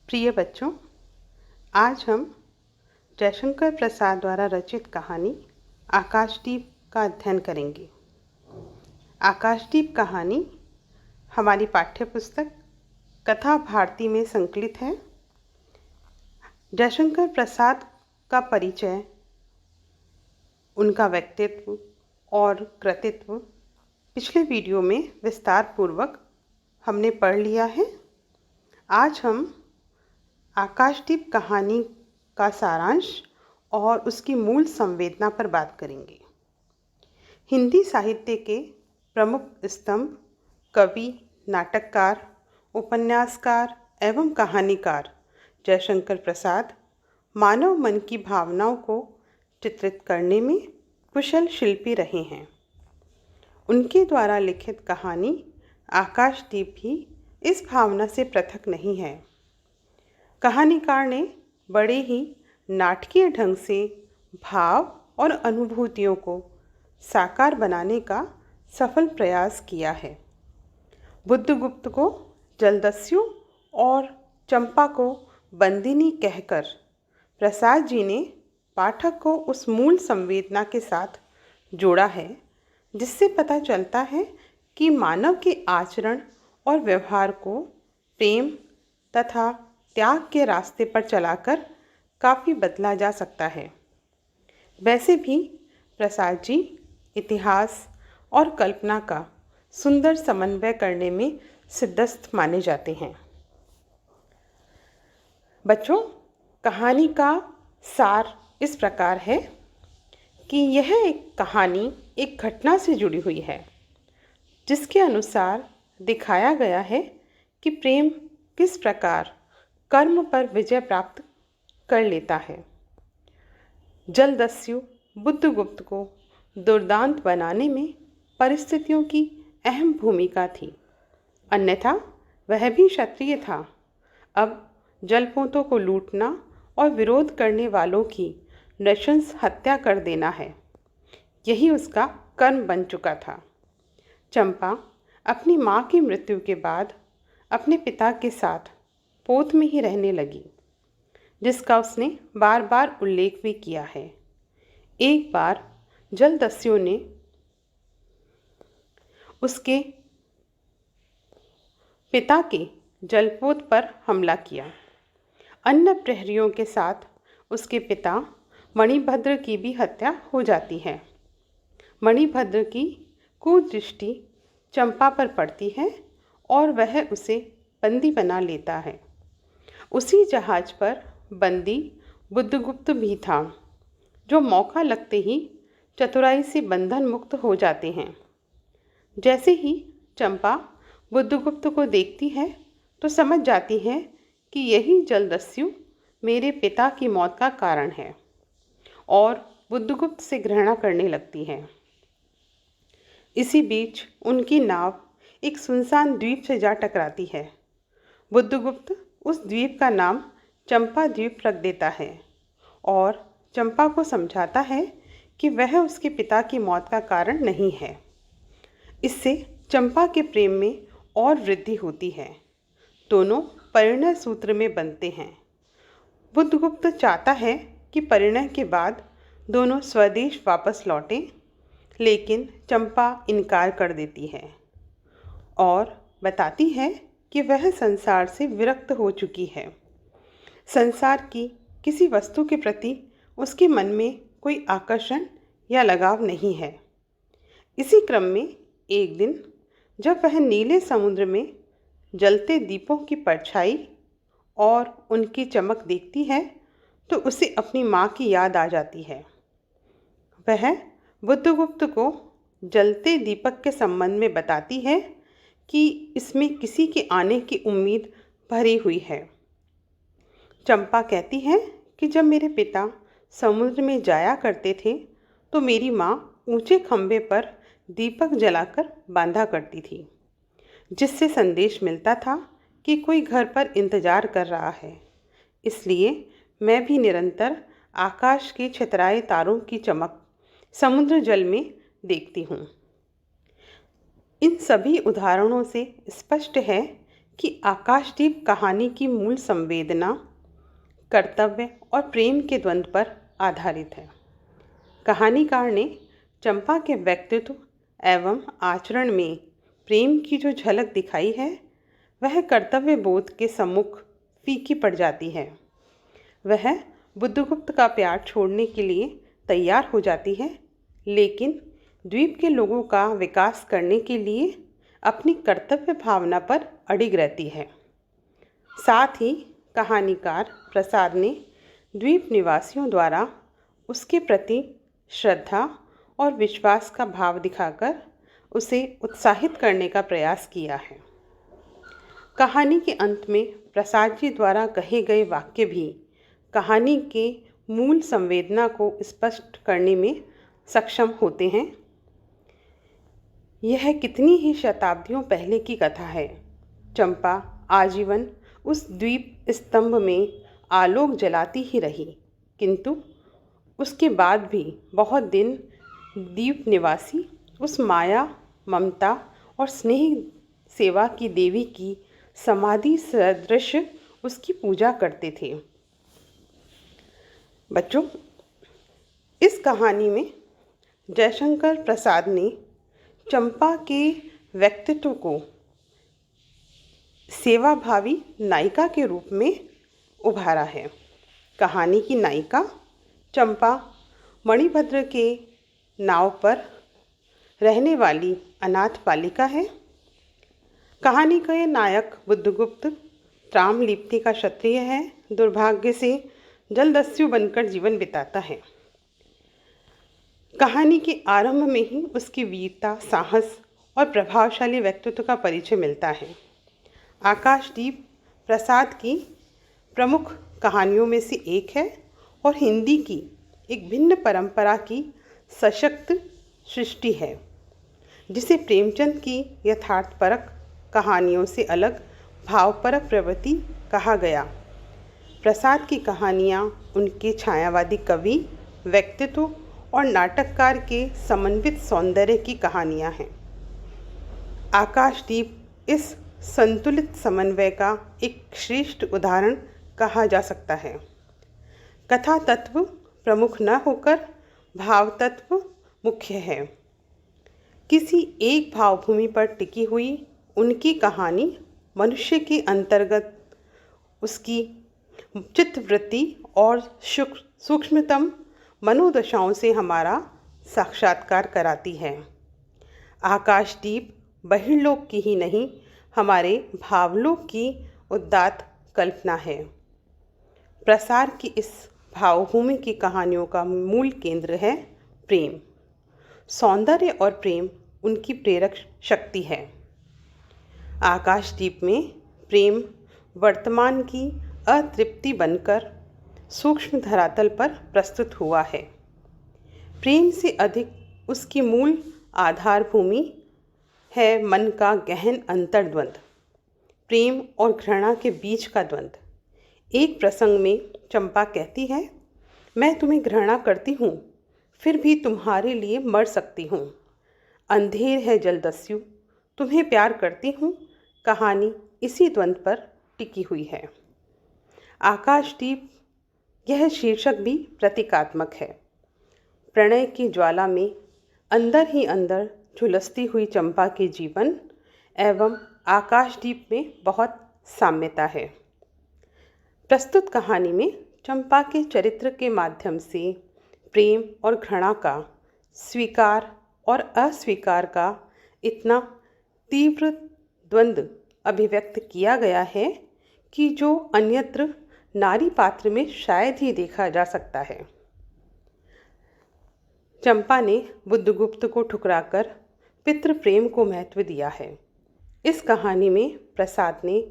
प्रिय बच्चों, आज हम जयशंकर प्रसाद द्वारा रचित कहानी आकाशदीप का अध्ययन करेंगे। आकाशदीप कहानी हमारी पाठ्यपुस्तक कथा भारती में संकलित है। जयशंकर प्रसाद का परिचय, उनका व्यक्तित्व और कृतित्व पिछले वीडियो में विस्तार पूर्वक हमने पढ़ लिया है। आज हम आकाशदीप कहानी का सारांश और उसकी मूल संवेदना पर बात करेंगे। हिंदी साहित्य के प्रमुख स्तंभ, कवि, नाटककार, उपन्यासकार एवं कहानीकार जयशंकर प्रसाद मानव मन की भावनाओं को चित्रित करने में कुशल शिल्पी रहे हैं। उनके द्वारा लिखित कहानी आकाशदीप भी इस भावना से पृथक नहीं है। कहानीकार ने बड़े ही नाटकीय ढंग से भाव और अनुभूतियों को साकार बनाने का सफल प्रयास किया है। बुद्धगुप्त को जलदस्यु और चंपा को बंदिनी कहकर प्रसाद जी ने पाठक को उस मूल संवेदना के साथ जोड़ा है, जिससे पता चलता है कि मानव के आचरण और व्यवहार को प्रेम तथा त्याग के रास्ते पर चलाकर काफ़ी बदला जा सकता है। वैसे भी प्रसाद जी इतिहास और कल्पना का सुंदर समन्वय करने में सिद्धस्थ माने जाते हैं। बच्चों, कहानी का सार इस प्रकार है कि यह एक कहानी एक घटना से जुड़ी हुई है, जिसके अनुसार दिखाया गया है कि प्रेम किस प्रकार कर्म पर विजय प्राप्त कर लेता है। जलदस्यु बुद्धगुप्त को दुर्दांत बनाने में परिस्थितियों की अहम भूमिका थी, अन्यथा वह भी क्षत्रिय था। अब जलपोतों को लूटना और विरोध करने वालों की नृशंस हत्या कर देना है, यही उसका कर्म बन चुका था। चंपा अपनी माँ की मृत्यु के बाद अपने पिता के साथ पोत में ही रहने लगी, जिसका उसने बार बार उल्लेख भी किया है। एक बार जलदस्यु ने उसके पिता के जलपोत पर हमला किया। अन्य प्रहरियों के साथ उसके पिता मणिभद्र की भी हत्या हो जाती है। मणिभद्र की कुदृष्टि चंपा पर पड़ती है और वह उसे बंदी बना लेता है। उसी जहाज पर बंदी बुद्धगुप्त भी था, जो मौका लगते ही चतुराई से बंधन मुक्त हो जाते हैं। जैसे ही चंपा बुद्धगुप्त को देखती है तो समझ जाती है कि यही जलदस्यु मेरे पिता की मौत का कारण है और बुद्धगुप्त से घृणा करने लगती है। इसी बीच उनकी नाव एक सुनसान द्वीप से जा टकराती है। बुद्धगुप्त उस द्वीप का नाम चंपा द्वीप रख देता है और चंपा को समझाता है कि वह उसके पिता की मौत का कारण नहीं है। इससे चंपा के प्रेम में और वृद्धि होती है। दोनों परिणय सूत्र में बंधते हैं। बुद्धगुप्त चाहता है कि परिणय के बाद दोनों स्वदेश वापस लौटें, लेकिन चंपा इनकार कर देती है और बताती है कि वह संसार से विरक्त हो चुकी है। संसार की किसी वस्तु के प्रति उसके मन में कोई आकर्षण या लगाव नहीं है। इसी क्रम में एक दिन जब वह नीले समुद्र में जलते दीपों की परछाई और उनकी चमक देखती है तो उसे अपनी माँ की याद आ जाती है। वह बुद्धगुप्त को जलते दीपक के संबंध में बताती है कि इसमें किसी के आने की उम्मीद भरी हुई है। चंपा कहती है कि जब मेरे पिता समुद्र में जाया करते थे तो मेरी माँ ऊंचे खंभे पर दीपक जलाकर बांधा करती थी, जिससे संदेश मिलता था कि कोई घर पर इंतजार कर रहा है। इसलिए मैं भी निरंतर आकाश के छितराए तारों की चमक समुद्र जल में देखती हूँ। इन सभी उदाहरणों से स्पष्ट है कि आकाशदीप कहानी की मूल संवेदना कर्तव्य और प्रेम के द्वंद्व पर आधारित है। कहानीकार ने चंपा के व्यक्तित्व एवं आचरण में प्रेम की जो झलक दिखाई है वह कर्तव्य बोध के सम्मुख फीकी पड़ जाती है। वह बुद्धगुप्त का प्यार छोड़ने के लिए तैयार हो जाती है, लेकिन द्वीप के लोगों का विकास करने के लिए अपनी कर्तव्य भावना पर अडिग रहती है। साथ ही कहानीकार प्रसाद ने द्वीप निवासियों द्वारा उसके प्रति श्रद्धा और विश्वास का भाव दिखाकर उसे उत्साहित करने का प्रयास किया है। कहानी के अंत में प्रसाद जी द्वारा कहे गए वाक्य भी कहानी के मूल संवेदना को स्पष्ट करने में सक्षम होते हैं। यह कितनी ही शताब्दियों पहले की कथा है। चंपा आजीवन उस द्वीप स्तंभ में आलोक जलाती ही रही, किंतु उसके बाद भी बहुत दिन द्वीप निवासी उस माया, ममता और स्नेह सेवा की देवी की समाधि सदृश उसकी पूजा करते थे। बच्चों, इस कहानी में जयशंकर प्रसाद ने चंपा के व्यक्तित्व को सेवाभावी नायिका के रूप में उभारा है। कहानी की नायिका चंपा मणिभद्र के नाव पर रहने वाली अनाथ बालिका है। कहानी का ये नायक बुद्धगुप्त त्रामलिप्ति का क्षत्रिय है। दुर्भाग्य से जलदस्यु बनकर जीवन बिताता है। कहानी के आरंभ में ही उसकी वीरता, साहस और प्रभावशाली व्यक्तित्व का परिचय मिलता है। आकाशदीप प्रसाद की प्रमुख कहानियों में से एक है और हिंदी की एक भिन्न परंपरा की सशक्त सृष्टि है, जिसे प्रेमचंद की यथार्थपरक कहानियों से अलग भावपरक प्रवृत्ति कहा गया। प्रसाद की कहानियाँ उनके छायावादी कवि, व्यक्तित्व और नाटककार के समन्वित सौंदर्य की कहानियाँ हैं। आकाशदीप इस संतुलित समन्वय का एक श्रेष्ठ उदाहरण कहा जा सकता है। कथा तत्व प्रमुख न होकर भाव तत्व मुख्य है। किसी एक भावभूमि पर टिकी हुई उनकी कहानी मनुष्य के अंतर्गत उसकी चित्तवृत्ति और सूक्ष्मतम मनोदशाओं से हमारा साक्षात्कार कराती है। आकाशदीप बहिर्लोक की ही नहीं, हमारे भावलोक की उदात्त कल्पना है। प्रसार की इस भावभूमि की कहानियों का मूल केंद्र है प्रेम। सौंदर्य और प्रेम उनकी प्रेरक शक्ति है। आकाशदीप में प्रेम वर्तमान की अतृप्ति बनकर सूक्ष्म धरातल पर प्रस्तुत हुआ है। प्रेम से अधिक उसकी मूल आधार भूमि है मन का गहन अंतर्द्वंद, प्रेम और घृणा के बीच का द्वंद्व। एक प्रसंग में चंपा कहती है, मैं तुम्हें घृणा करती हूँ, फिर भी तुम्हारे लिए मर सकती हूँ। अंधेर है जलदस्यु, तुम्हें प्यार करती हूँ। कहानी इसी द्वंद्व पर टिकी हुई है। आकाशदीप यह शीर्षक भी प्रतीकात्मक है। प्रणय की ज्वाला में अंदर ही अंदर झुलसती हुई चंपा के जीवन एवं आकाशदीप में बहुत साम्यता है। प्रस्तुत कहानी में चंपा के चरित्र के माध्यम से प्रेम और घृणा का, स्वीकार और अस्वीकार का इतना तीव्र द्वंद्व अभिव्यक्त किया गया है कि जो अन्यत्र नारी पात्र में शायद ही देखा जा सकता है। चंपा ने बुद्धगुप्त को ठुकराकर पितृ प्रेम को महत्व दिया है। इस कहानी में प्रसाद ने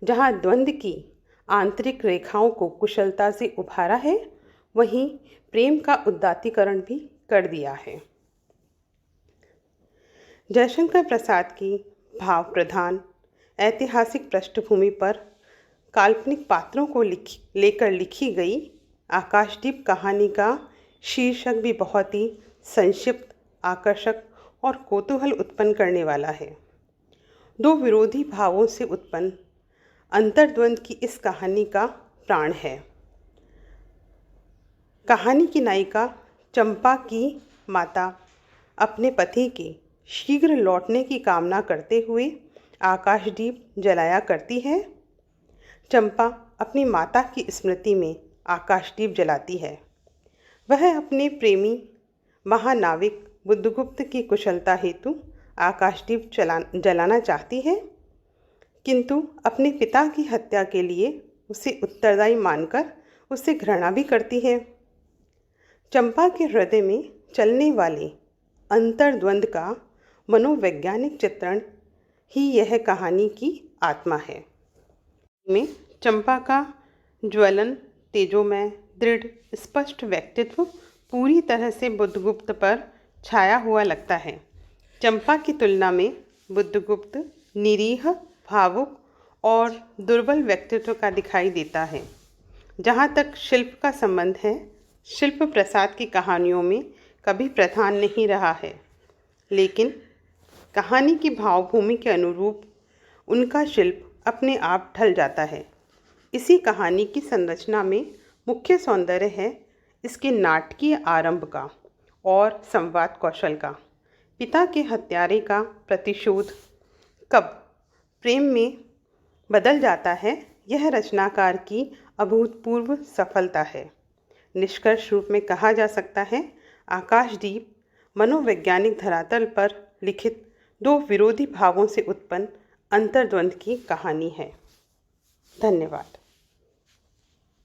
जहाँ द्वंद्व की आंतरिक रेखाओं को कुशलता से उभारा है, वहीं प्रेम का उदात्तीकरण भी कर दिया है। जयशंकर प्रसाद की भाव प्रधान ऐतिहासिक पृष्ठभूमि पर काल्पनिक पात्रों को लेकर लिखी गई आकाशदीप कहानी का शीर्षक भी बहुत ही संक्षिप्त, आकर्षक और कौतूहल उत्पन्न करने वाला है। दो विरोधी भावों से उत्पन्न अंतर्द्वंद की इस कहानी का प्राण है। कहानी की नायिका चंपा की माता अपने पति के शीघ्र लौटने की कामना करते हुए आकाशदीप जलाया करती है। चंपा अपनी माता की स्मृति में आकाशदीप जलाती है। वह अपने प्रेमी महानाविक बुद्धगुप्त की कुशलता हेतु आकाशदीप जलाना चाहती है, किंतु अपने पिता की हत्या के लिए उसे उत्तरदायी मानकर उससे घृणा भी करती है। चंपा के हृदय में चलने वाले अंतर्द्वंद का मनोवैज्ञानिक चित्रण ही यह कहानी की आत्मा है। में चंपा का ज्वलन, तेजोमय, दृढ़, स्पष्ट व्यक्तित्व पूरी तरह से बुद्धगुप्त पर छाया हुआ लगता है। चंपा की तुलना में बुद्धगुप्त निरीह, भावुक और दुर्बल व्यक्तित्व का दिखाई देता है। जहाँ तक शिल्प का संबंध है, शिल्प प्रसाद की कहानियों में कभी प्रधान नहीं रहा है, लेकिन कहानी की भावभूमि के अनुरूप उनका शिल्प अपने आप ढल जाता है। इसी कहानी की संरचना में मुख्य सौंदर्य है इसके नाटकीय आरंभ का और संवाद कौशल का। पिता के हत्यारे का प्रतिशोध कब प्रेम में बदल जाता है, यह रचनाकार की अभूतपूर्व सफलता है। निष्कर्ष रूप में कहा जा सकता है, आकाशदीप मनोवैज्ञानिक धरातल पर लिखित दो विरोधी भावों से उत्पन्न अंतर्द्वंद की कहानी है। धन्यवाद।